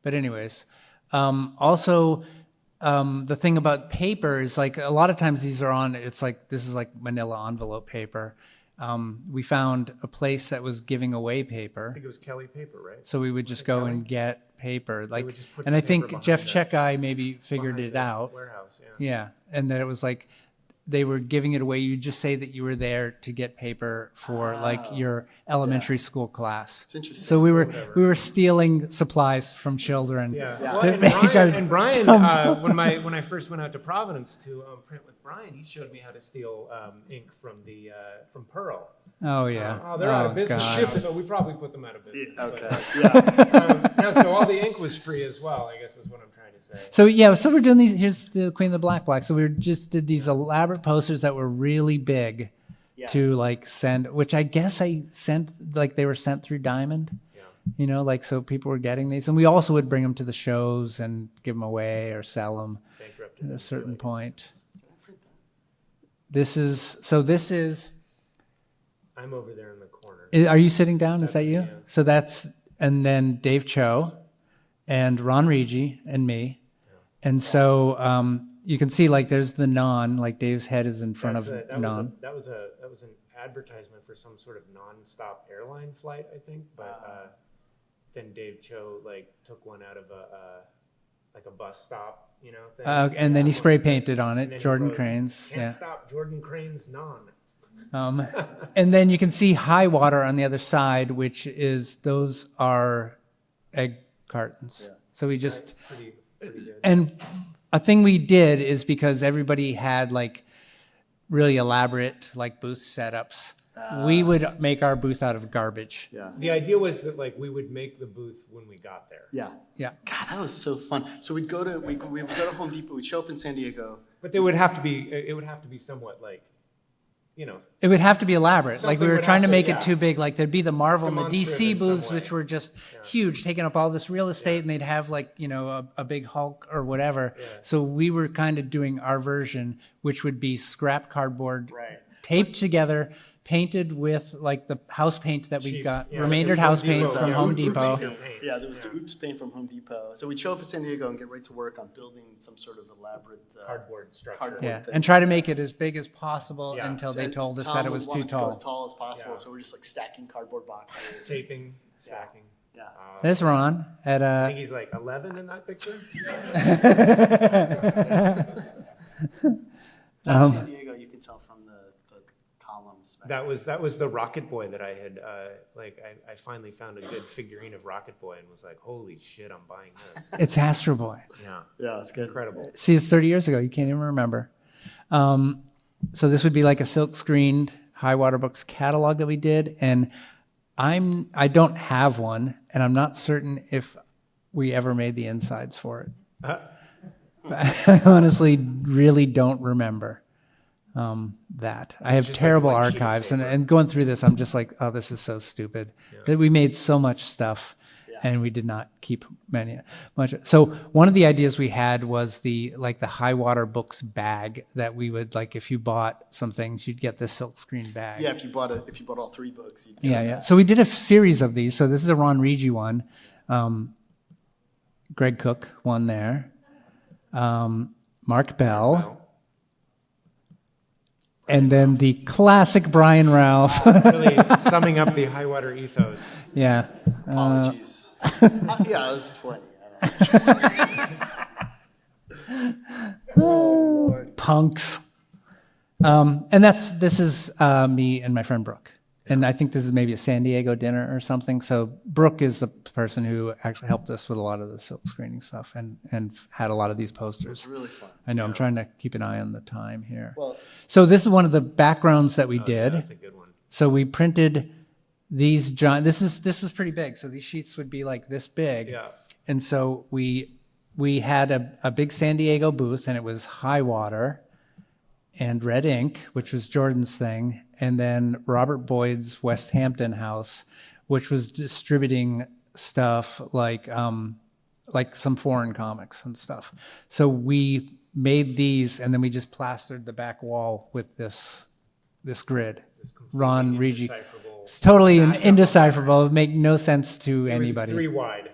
But anyways, also the thing about paper is like a lot of times these are on. It's like this is like Manila envelope paper. We found a place that was giving away I paper, think it was Kelly Paper, right? so we would just go and get paper. Like, would just put and the I paper think behind Jeff the- Checkeye maybe figured Behind it the out. Warehouse, yeah. Yeah, and that it was like they were giving it away. You just say that you were there to get paper for like your elementary school class. It's interesting. So we were stealing supplies from children. Yeah. Yeah. Well, To and make Brian, our and Brian dumb when I first went out to Providence to print with Brian, he showed me how to steal ink from Pearl. Oh yeah. Oh, they're out of business God. now, so we probably put them out of business. Okay. But, Yeah. no, so all the ink was free as well, I guess is what I'm trying to say. So yeah, so we're doing these. Here's the Queen of the Black. So we just did these elaborate posters that were really big Yeah. to like send, which I guess I sent, like they were sent through Diamond. Yeah. You know, like so people were getting these, and we also would bring them to the shows and give them away or sell them Bankrupted at a them, certain really. point. This is. I'm over there in the corner. Are you sitting down? Is that you? Yeah. So that's, and then Dave Cho and Ron Rigi and me. And so you can see like there's the non, like Dave's head is in front of non. That was an advertisement for some sort of non-stop airline flight, I think. But then Dave Cho like took one out of a bus stop, you know. Thing. And then he spray painted on And it, then he Jordan wrote, Cranes. Can't Yeah. stop Jordan Crane's non. And then you can see Highwater on the other side, which is, those are egg cartons. Yeah. So we just, Pretty good. and a thing we did is because everybody had like really elaborate like booth setups. we would make our booth out of garbage. Yeah. The idea was that like we would make the booth when we got there. Yeah. Yeah. God, that was so fun. So we would go to Home Depot. We'd show up in San Diego. But it would have to be somewhat like, you know, It would have to be elaborate. Like we Something were would trying to have to- make yeah. it too big. Like there'd be the Marvel and the DC Demonstrative in booths, some which way. were just huge, taking up all this real estate, and they'd have like, you know, a big Hulk or whatever. Yeah. So we were kind of doing our version, which would be scrap cardboard, Right. taped together, painted with like the house paint that we Cheap, got, yeah. remaindered Home house paint Depot, from yeah. Home Oops Depot. paint. Yeah, there was the Oops paint from Home Depot. So we'd show up in San Diego and get right to work on building some sort of elaborate cardboard structure. cardboard Yeah, thing. and try to make it as big as possible Yeah. until they told us Tom that it was wanted too to go tall. as tall as possible, Yeah. so we're just like stacking cardboard boxes. Taping, stacking. Yeah. There's Ron at I think he's like 11 in that picture. That's San Diego, you can tell from the columns. back That was the Rocket Boy that I had I finally found a good figurine of Rocket Boy and was like, holy shit, I'm buying this. It's Astro Boy. Yeah, Yeah, it's good. incredible. See, it's 30 years ago. You can't even remember. So this would be like a silk screened Highwater Books catalog that we did, and I don't have one, and I'm not certain if we ever made the insides for it. I honestly really don't remember that. I have just like terrible a blank sheet of archives, paper. and going through this, I'm just like, oh, this is so stupid. That we made so much stuff, Yeah. and we did not keep much. So one of the ideas we had was the Highwater Books bag that we would like. If you bought some things, you'd get this silk screen bag. Yeah, if you bought all 3 books, you'd get Yeah, that. yeah. So we did a series of these. So this is a Ron Rigi one. Greg Cook one there. Mark Bell. And then the classic Brian Ralph. Really summing up the Highwater ethos. Yeah. Apologies. Yeah, I was 20. I don't know. Punks. And this is me and my friend Brooke. And I think this is maybe a San Diego dinner or something. So Brooke is the person who actually helped us with a lot of the silk screening stuff and had a lot of these posters. It's really fun. I know, I'm trying to keep an eye on the time here. Well, So this is one of the backgrounds that we did. That's a good one. So we printed these giant, this was pretty big. So these sheets would be like this big. Yeah. And so we had a big San Diego booth, and it was Highwater and Red Ink, which was Jordan's thing, and then Robert Boyd's West Hampton house, which was distributing stuff like some foreign comics and stuff. So we made these, and then we just plastered the back wall with this grid. Ron Rigi. Indecipherable. It's totally Mash up of indecipherable. It would make no sense to It was anybody. 3 wide.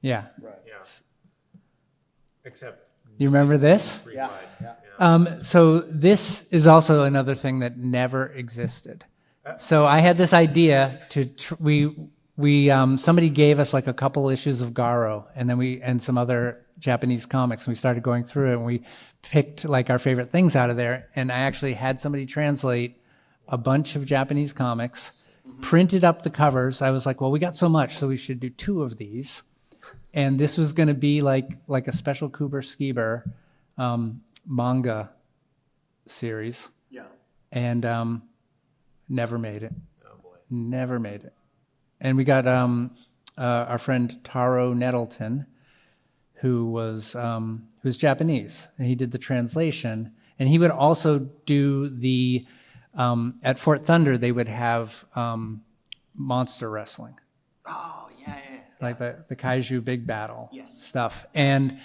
Yeah. right. Yeah. Except You remember this? 3 Yeah, wide. yeah. So this is also another thing that never existed. So I had this idea to somebody gave us like a couple issues of Garo, and then and some other Japanese comics, and we started going through it, and we picked like our favorite things out of there. And I actually had somebody translate a bunch of Japanese comics, printed up the covers. I was like, well, we got so much, so we should do 2 of these. And this was going to be like a special Kuber Skiber manga series, Yeah. and never made it. Oh boy. Never made it. And we got our friend Taro Nettleton, who was Japanese, and he did the translation. And he would also do the at Fort Thunder. They would have monster wrestling, Oh, yeah, yeah. like the kaiju big battle Yes. stuff. And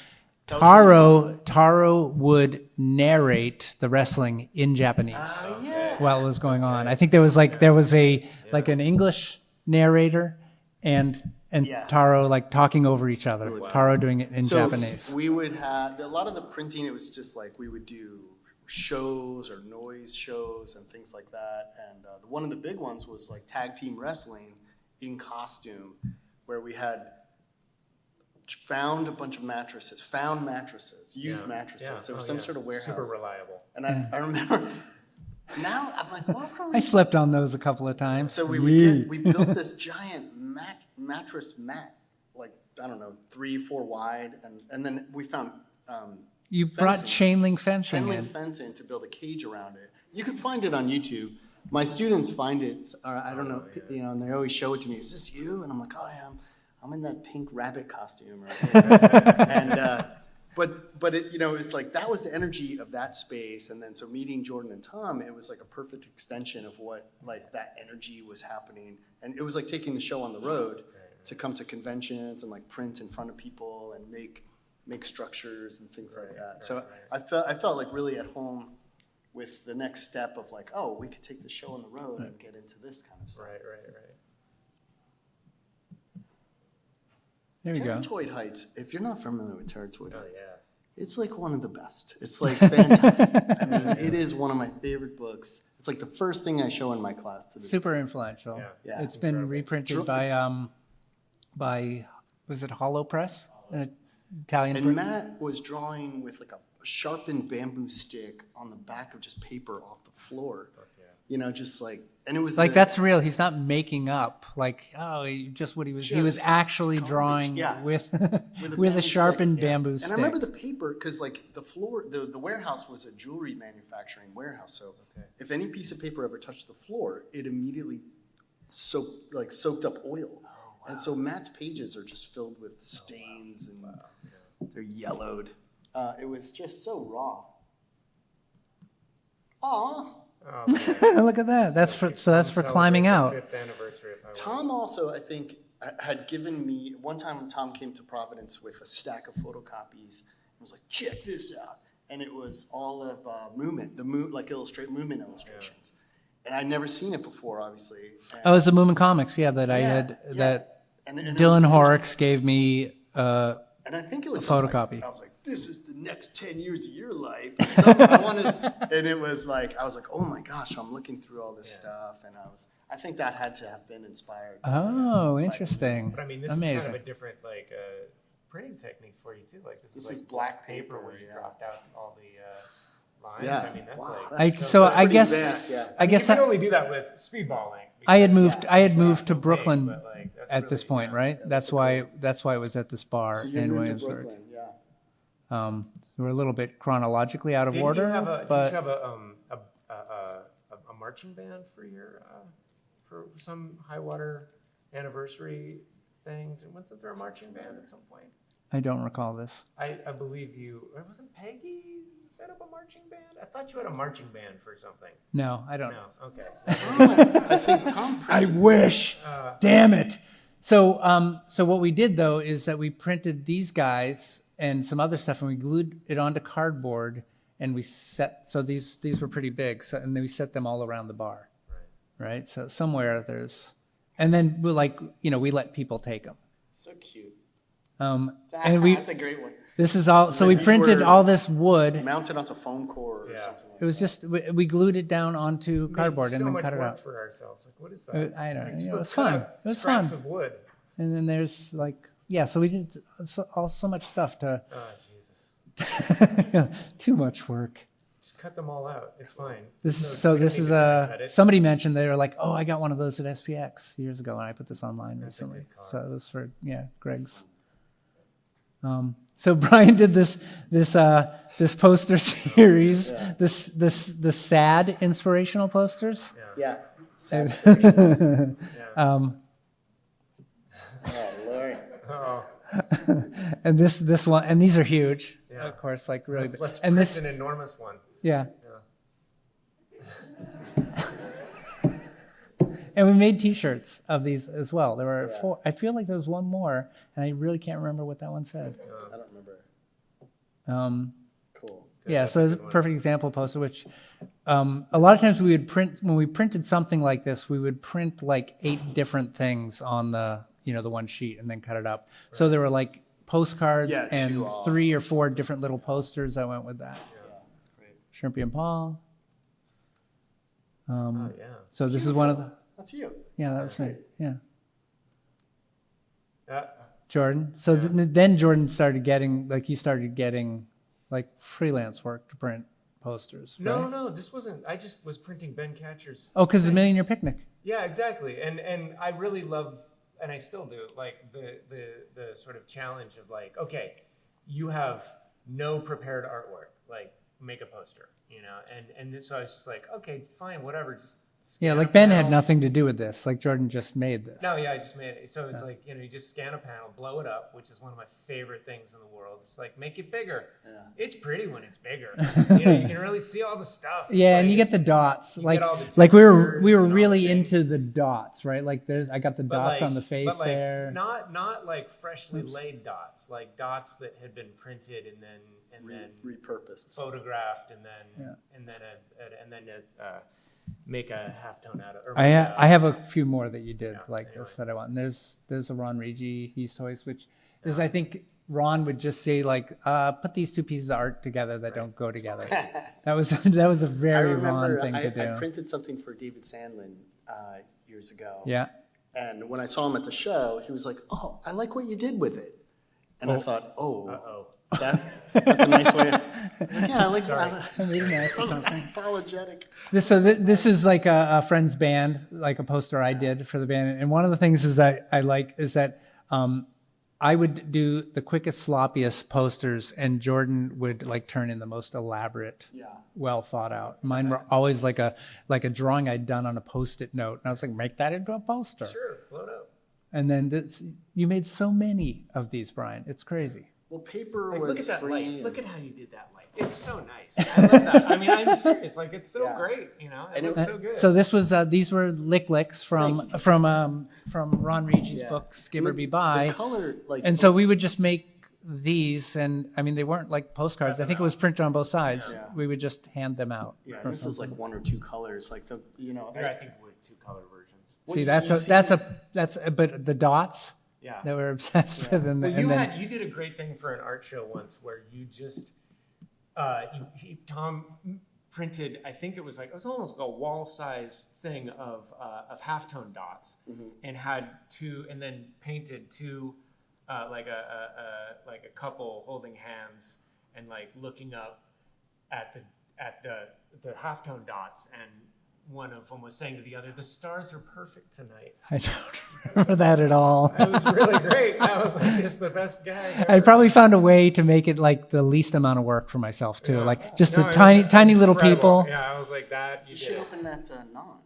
That was Taro would narrate the wrestling in Japanese Yeah. while it was going on. I think there was like an English narrator and Yeah. Taro like talking over each other. Taro doing it in So Japanese. we would have a lot of the printing. It was just like we would do shows or noise shows and things like that. And one of the big ones was like tag team wrestling in costume, where we had found a bunch of mattresses, used mattresses. Yeah. So Oh, some yeah. sort of warehouse. Super reliable. And I remember. Now I'm like, what were we? I slept on those a couple of times. So we built this giant mattress mat, like, I don't know, 3-4 wide, and then we found You brought fencing. chain link fencing chain link in. fence in to build a cage around it. You can find it on YouTube, My students find it, or I don't know, you know, and they always show it to me. Is this you? And I'm like, oh yeah, I'm in that pink rabbit costume. And but it, you know, it's like that was the energy of that space. And then so meeting Jordan and Tom, it was like a perfect extension of what like that energy was happening. And it was like taking the show on the road to come to conventions and like print in front of people and make structures and things like that. So I felt like really at home with the next step of like, oh, we could take the show on the road and get into this kind of stuff. Right. There you go. Territoid Heights, if you're not familiar with Territoid Heights, yeah. it's like one of the best. It's like fantastic. I mean, it is one of my favorite books. It's like the first thing I show in my class to this Super influential. Yeah. It's been reprinted by was it Hollow Press? An Italian And print? Matt was drawing with like a sharpened bamboo stick on the back of just paper off the floor. You know, just like, and it was Like that's real. He's not making up. Like, just what he was. He was Just actually garbage, drawing yeah. with With a with a bamboo sharpened stick, yeah. bamboo And stick. I remember the paper because like the floor, the warehouse was a jewelry manufacturing warehouse. So if any piece of paper ever touched the floor, it immediately soaked up oil. And so Matt's pages are just filled with stains and they're yellowed. It was just so raw. Aw. Look at that. That's for climbing out. 5th anniversary of Highwater. Tom also, I think, had given me, one time Tom came to Providence with a stack of photocopies and was like, check this out. And it was all of movement, like movement illustrations. And I'd never seen it before, obviously. And, Oh, it's the Movement Comics. Yeah, that I had that and it was Dylan the first- Horrocks gave me. And I think it was a something photocopy. Like, I was like, this is the next 10 years of your life. And it was like, I was like, oh my gosh, I'm looking through all this stuff. And I think that had to have been inspired. Oh, interesting. But I mean, this Amazing. is kind of a different like printing technique for you too. Like this is like black paper paper, where you yeah. dropped out all the lines. Yeah. I mean, that's Wow, like. that's So I pretty guess advanced, yeah. I guess you can only do that with speedballing. I had because moved. I had moved it's to so big, Brooklyn but, like, that's at this really- point, right? That's why it was at this bar So you in moved to Williamsburg. Brooklyn, yeah. We're a little bit chronologically out of Didn't order, you have a, but did you have a marching band for your for some Highwater anniversary thing? Wasn't there a marching band at some point? I don't recall this. I believe you. Wasn't Peggy set up a marching band? I thought you had a marching band for something. No, I don't. No. Okay. I think Tom I printed. wish. Damn it. So what we did though is that we printed these guys and some other stuff, and we glued it onto cardboard, and we set. So these were pretty big. So and then we set them all around the bar. Right. So somewhere there's, and then we we let people take them. So cute. And That's a great one. this is all. So we these printed were- all this wood. Mounted onto foam core or Yeah. something like It was just we glued it down onto cardboard and so then much cut it work out. for ourselves. Like, what is that? I don't know. Just It was let's fun. cut It was scraps fun. of wood. And then there's so we did so much stuff to Oh Jesus! too much work. Just cut them all out. It's fine. This No, is so. we don't This need is to cut it. somebody mentioned they were like, oh, I got one of those at SPX years ago, and I put this online recently. good call. So it was for Greg's. So Brian did this poster series, the sad inspirational posters. Yeah. Um, Oh, Lord. Oh, and this one, and these are huge, Yeah. of course, like really big. let's And print this, an enormous one. yeah. And we made T-shirts of these as well. There were Yeah. 4. I feel like there was one more, and I really can't remember what that one said. I don't remember. Cool. Yeah, so it's a perfect example poster, which a lot of times we would print, when we printed something like this, we would print like 8 different things on the one sheet and then cut it up. So there were like postcards Yeah, and 2 off. 3 or 4 different little posters that went with that. Yeah. Great. Shrimpy and Paul. Oh yeah. So this is one of the, That's you. yeah, that was me. Yeah. Yeah. Jordan. So then Jordan started getting, freelance work to print posters, right? No, this wasn't. I just was printing Ben Catcher's. Oh, because the Millionaire Picnic. Yeah, exactly. And I really love, and I still do, like the sort of challenge of like, okay, you have no prepared artwork, like make a poster, and so I was just like, okay, fine, whatever, just Yeah, scan like a Ben had panel. nothing to do with this. Like Jordan just made this. No, yeah, I just made it. So it's like, you just scan a panel, blow it up, which is one of my favorite things in the world. It's like, make it bigger. Yeah. It's pretty when it's bigger. You can really see all the stuff. It's Yeah, and like- you get the dots. you Like get all the like we were textures and all the really things. into the dots, right? Like I got the but dots like- on the face but like, there. Not like freshly laid dots, like dots that had been printed and then Repurposed. photographed and then make a halftone out of. Or I have a few more that you did Yeah, like anyway. this that I want. And there's a Ron Rigi He's Toys, which is I think Ron would just say like, put these two pieces of art together that don't go together. That was a I very Ron remember thing to do. I printed something for David Sandlin years ago. Yeah. And when I saw him at the show, he was like, "Oh, I like what you did with it." And I thought, Uh-oh. That's a nice way. I was like, yeah, I like Sorry. that. Maybe nice I or was something. apologetic. This is like a friend's band, like a poster I did for the band. And one of the things is that I like is that I would do the quickest, sloppiest posters, and Jordan would like turn in the most elaborate, Yeah. well thought out. Mine were always like a drawing I'd done on a Post-it note, and I was like, make that into a poster. Sure, blow it up. And then you made so many of these, Brian. It's crazy. Well, paper Like, was look at that free. light. and- Look at how you did that light. It's so nice. I love that. I mean, I'm serious. Like, it's so Yeah. great. It And it looks so good. So this was these were licks from Ron Regi's Yeah. book Skip or And Be the By. color, like, And so we would just make these, and I mean, they weren't like postcards. I think it was printed on both sides. Yeah. We would just hand them out. yeah, or and this is something. like one or two colors, like Here, I think we're two color versions. See, you that's but the dots Yeah. that we're obsessed with, and, Well, and then you did a great thing for an art show once where you just, Tom printed, I think it was almost like a wall size thing of halftone dots, and had two, and then painted two, like a couple holding hands and like looking up at the halftone dots, and one of them was saying to the other, "The stars are perfect tonight." I don't remember that at all. It was really great. That was like just the best gag ever. I probably found a way to make it like the least amount of work for myself too, Yeah. like just No, the it was tiny little incredible. people. Yeah, I was like that. You you did should it. open that non.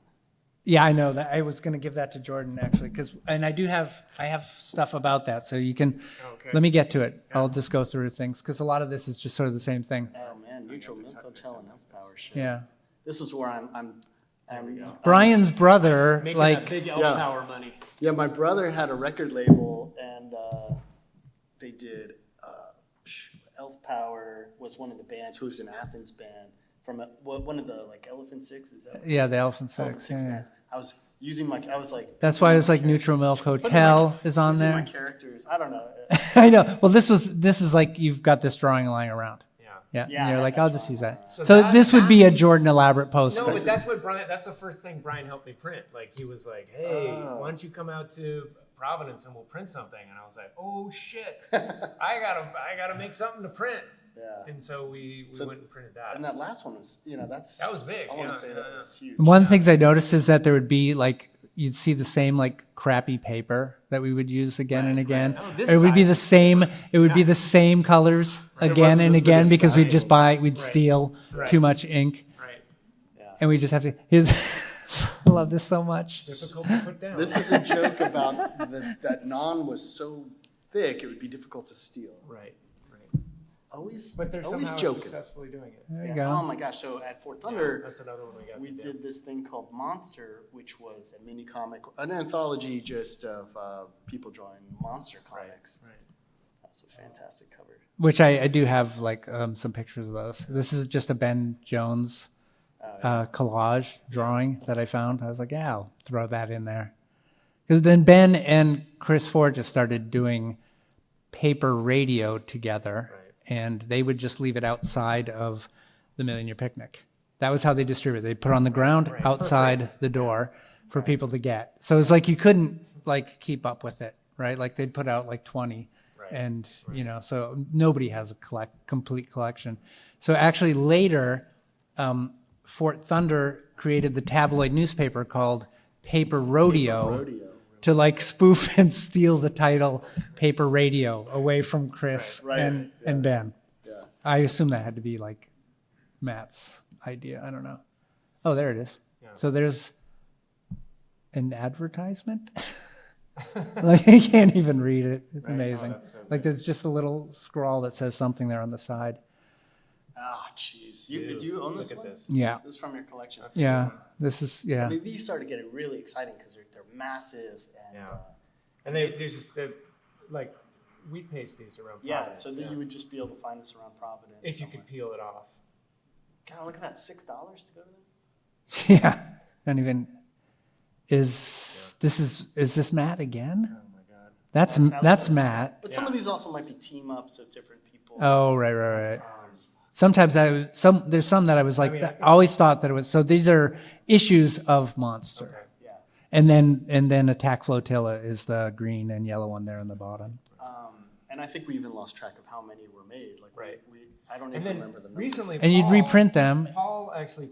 Yeah, I know that. I was going to give that to Jordan actually, and I have stuff about that, so you can. Okay. Let me get to it. I'll just go through things because a lot of this is just sort of the same thing. Oh man, neutral milk hotel and elf power shit. Yeah. This is where I'm Brian's brother, Making like, that big elf Yeah. power money. Yeah, my brother had a record label, and they did Elf Power was one of the bands. Who's an Athens band from one of the like Elephant Six? Is that yeah, the Elephant Elephant Six. Six Yeah, yeah. bands? I was using I was like. That's why it was like Neutral Milk Hotel is on using my there. characters. I don't know. I know. Well, this is like you've got this drawing lying around. Yeah. Yeah, Yeah, and I you're had like, that I'll just drawing use that. So So that- this would be a that- Jordan elaborate poster. No, but that's the first thing Brian helped me print. Like he was like, "Hey, Oh. why don't you come out to Providence and we'll print something?" And I was like, "Oh shit, I gotta make something to print." Yeah. And so we went and printed that. And that last one was, that's. That was big, I want yeah, to say yeah, that yeah. was huge. One of the things I noticed is that there would be like you'd see the same like crappy paper that we would use again and again. Oh, this It would be size. the same. It would be the same colors again wasn't and as big again as because we'd style. just buy. We'd Right. steal Right. too much ink, Right. and we just have to. Here's. I love this so much. Difficult to put down. This is a joke about that non was so thick it would be difficult to steal. Right. Always, But they're always somehow joking. successfully doing it. There you Yeah. go. Oh my gosh! So at Fort Thunder, That's another one we got we to do. did this thing called Monster, which was a mini comic, an anthology just of people drawing monster comics. Right. That's a fantastic cover. Which I do have like some pictures of those. This is just a Ben Jones collage drawing that I found. I was like, yeah, I'll throw that in there. Because then Ben and Chris Ford just started doing paper radio together, Right. and they would just leave it outside of the Million Year Picnic. That was how they distributed. They put it on the ground Right. outside the door for people to get. So it's like you couldn't like keep up with it, right? Like they'd put out like 20, Right. and so nobody has a complete collection. So actually later, Fort Thunder created the tabloid newspaper called Paper Rodeo, Rodeo. to like spoof and steal the title Paper Radio away from Chris Right, and yeah. Ben. Yeah. I assume that had to be like Matt's idea. I don't know. Oh, there it is. Yeah. So there's an advertisement. Like you can't even read it. It's Right. Oh, amazing. that's so Like good. there's just a little scrawl that says something there on the side. Oh, jeez. Do you own this Look one? at this. Yeah. This is from your collection. Yeah. This is, I yeah. mean, these started getting really exciting because they're massive and Yeah. And there's just like we paste these around. yeah. Providence, So that you would just be able to find this around Providence. if you somewhere. could peel it off. God, look at that, $6 to go to that. Yeah. Don't even, is this Matt again? Oh my god. That's Matt. But some of these also might be team ups of different people. Oh, right. Sometimes there's some that I was like, I I always thought that it was, so these are issues of Monster. Okay. Yeah. And then Attack Flotilla is the green and yellow one there on the bottom. And I think we even lost track of how many were made. Like Right. I don't And even then remember the numbers. recently, And you'd Paul- reprint them. Paul actually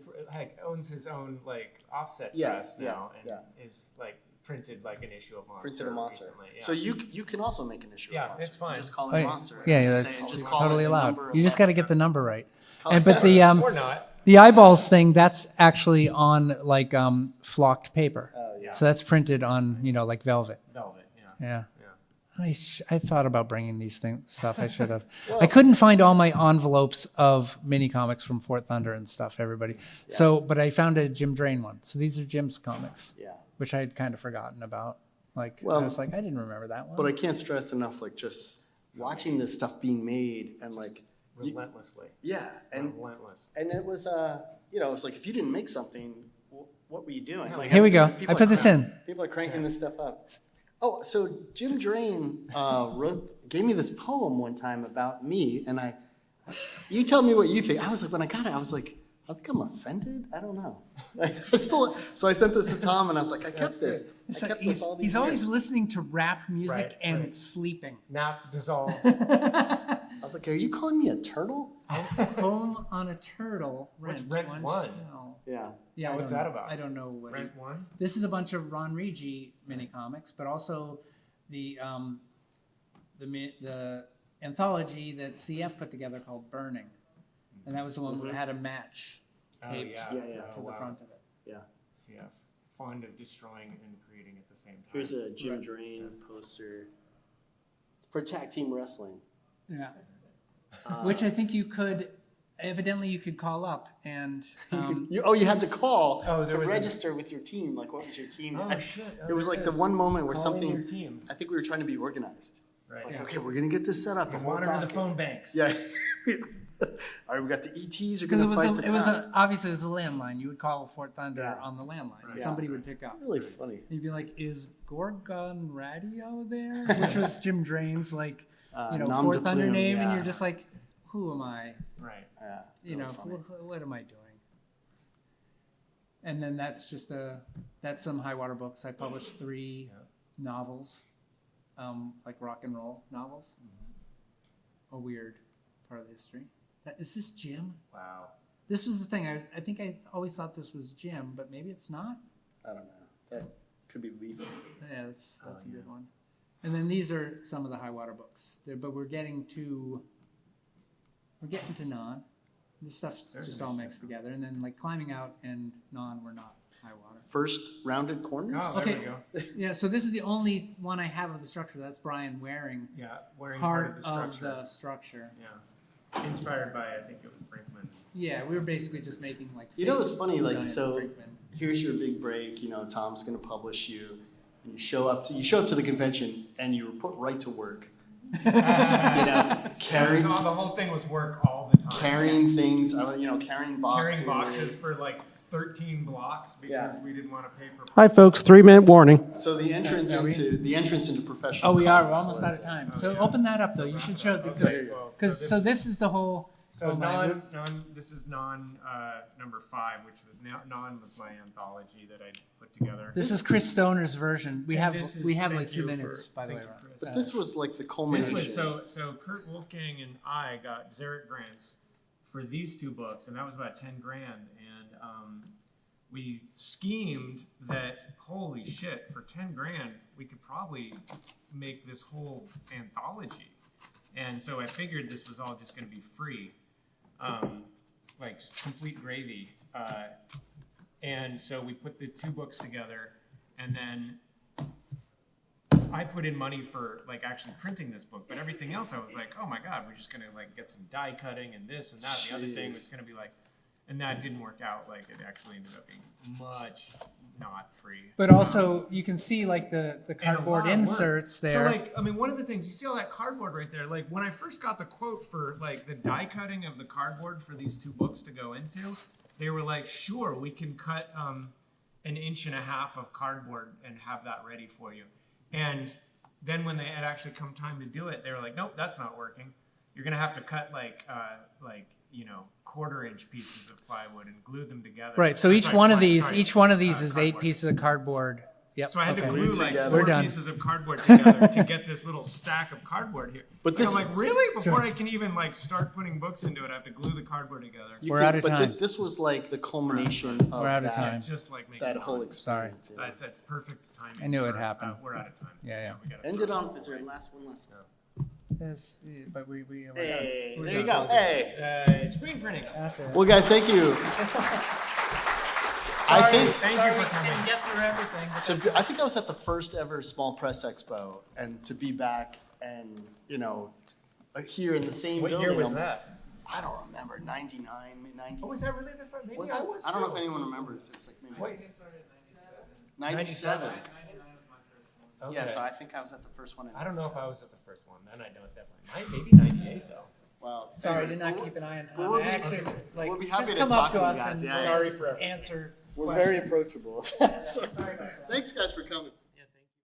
owns his own like offset Yeah, press yeah, now, and yeah. is like printed like an issue of Monster. Printed a Monster. Recently. Yeah. So you can also make an issue Yeah, of Monster. it's fine. Just call Oh, it yeah. Monster. Yeah, and that's say- just call it totally the allowed. number You just above got to it. get the number right. Call And it- but the or not. the eyeballs thing, that's actually on like flocked paper. Oh, yeah. So that's printed on, like velvet. Velvet. Yeah. Yeah. Yeah. I thought about bringing these stuff. I should have. I couldn't find all my envelopes of mini comics from Fort Thunder and stuff, everybody. Yeah. So, but I found a Jim Drain one. So these are Jim's comics, Yeah. which I had kind of forgotten about. Like, Well, I was like, I didn't remember that one. But I can't stress enough, like just watching this stuff being made and like, Relentlessly. yeah, and Relentless. it was it's like if you didn't make something, what were you doing? Like, Here we go. people I put are this crank- in. People are cranking this stuff up. Oh, so Jim Drain gave me this poem one time about me, and you tell me what you think. I was like, when I got it, I was like, I think I'm offended. I don't know. So I sent this to Tom, and I was like, I kept this. I kept this all these he's always years. listening to rap music Right, and right. sleeping. Nap, dissolve. I was like, are you calling me a turtle? Poem on a turtle. What's Rent One? shell. Yeah. Yeah, I What's don't that know. about? I don't know what. Rent one. This is a bunch of Ron Rigi mini comics, but also the anthology that CF put together called Burning, and that was the one that had a match taped yeah. Yeah, yeah. to the front of it. Yeah. CF. Fond of destroying and creating at the same time. Here's a Jim Drain poster. It's for tag team wrestling. Yeah, which I think you could. Evidently, you could call up and. You had to call Oh, to there was a- register with your team. Like, what was your team? Oh shit! Oh, It was there like the is. one moment where Call in your something. team. I think we were trying to be organized. Right. Like, okay, we're gonna get this set up. the whole Monitor the docket. phone banks. Yeah. All right, we got the ETs. Are Because gonna fight the cops. obviously it was a landline. You would call Fort Thunder Yeah. on the landline. and Yeah. Somebody would pick up. Really funny. You'd be like, "Is Gorgon Radio there?" Which was Jim Drain's like, nom Fort de Thunder plume, name, and yeah. you're just like, "Who am I? Right. Yeah. You really know, funny. what am I doing?" And then that's just that's some Highwater books. I published 3 novels, like rock and roll novels. A weird part of the history. Is this Jim? Wow. This was the thing. I think I always thought this was Jim, but maybe it's not. I don't know. That could be Leaf. Yeah, that's a good one. And then these are some of the Highwater books. But we're getting to non. This stuff's There's just an all issue. mixed together. And then like Climbing Out and Non were not Highwater. First rounded corners. Oh, there Okay. we go. Yeah, so this is the only one I have of the structure. That's Brian wearing Yeah, wearing part part of the structure. structure. Yeah. Inspired by, I think it was Brinkman. Yeah, we were basically just making like. You know, fake it's funny. Like, Giant so Brinkman. here's your big break. Tom's gonna publish you, and you show up to the convention, and you report right to work. Carrying The whole thing was work all the time. carrying things. Carrying boxes. Carrying boxes for like 13 blocks because Yeah. we didn't want to pay for. Hi, folks. 3-minute warning. So the entrance into professional. Oh, we are. We're comics almost was- out of time. Oh, So yeah. open that up though. You should show Okay, the well, because so this is the whole. So oh my, this is number 5, which was non was my anthology that I put together. This is Chris Stoner's version. We And have this is- like thank 2 you minutes, for- by the way. thank you, Ron. Chris. But this was like the This culmination. was so Kurt Wolfgang and I got Xeric grants for these 2 books, and that was about 10 grand. And we schemed that holy shit, for 10 grand we could probably make this whole anthology. And so I figured this was all just going to be free, like complete gravy. And so we put the 2 books together, And then I put in money for like actually printing this book, but everything else I was like, oh my God, we're just gonna like get some die cutting and this and that. The other thing was gonna be like, and that didn't work out. Like it actually ended up being much not free. But also you can see like the And a cardboard lot of work. inserts there. So like, I mean, one of the things, you see all that cardboard right there, like when I first got the quote for like the die cutting of the cardboard for these 2 books to go into, they were like, sure, we can cut 1.5 inches of cardboard and have that ready for you. And then when they had actually come time to do it, they were like, nope, that's not working. You're gonna have to cut like 1/4-inch pieces of plywood and glue them together. Right. So Or each sorry, one of sorry, these, sorry, each one of these is 8 cardboard. pieces of cardboard. Yep. So I had to okay. glue Glued like together. 4 We're done. pieces of cardboard together to get this little stack of cardboard here. But And this- I'm like, really? Before I can even like start putting books into it, I have to glue the cardboard together. You We're could- out of but time. this was like the culmination of We're out of that, time. Just like making that it whole on. experience. you know. That's perfect timing. I knew it for, happened. We're out of time. Yeah. We gotta Ended throw on, it is there away. a last one last? Yes, but we're done. Hey, We're there you done. go. Hey. Screen printing. That's it. Well, guys, thank you. I think Thank you for coming. Didn't get through everything. I think I was at the first ever Small Press Expo, and to be back and here in the same What building. year was I'm- that? I don't remember. 99, 90. Oh, was that really the first? Maybe Was I it? was. I don't know too. if anyone remembers. It was like maybe Wait. 97. Okay. Yeah, so I think I was at the first one. I don't know if I was at the first one. Then I don't definitely. Maybe 98 though. Well, Sorry, anyway, did not we'll- keep an eye on we'll time. be- I actually, like, we'll be happy just to come talk up to to you us guys. and Yeah, sorry yeah. for answer. We're very approachable. So, thanks, guys, for coming.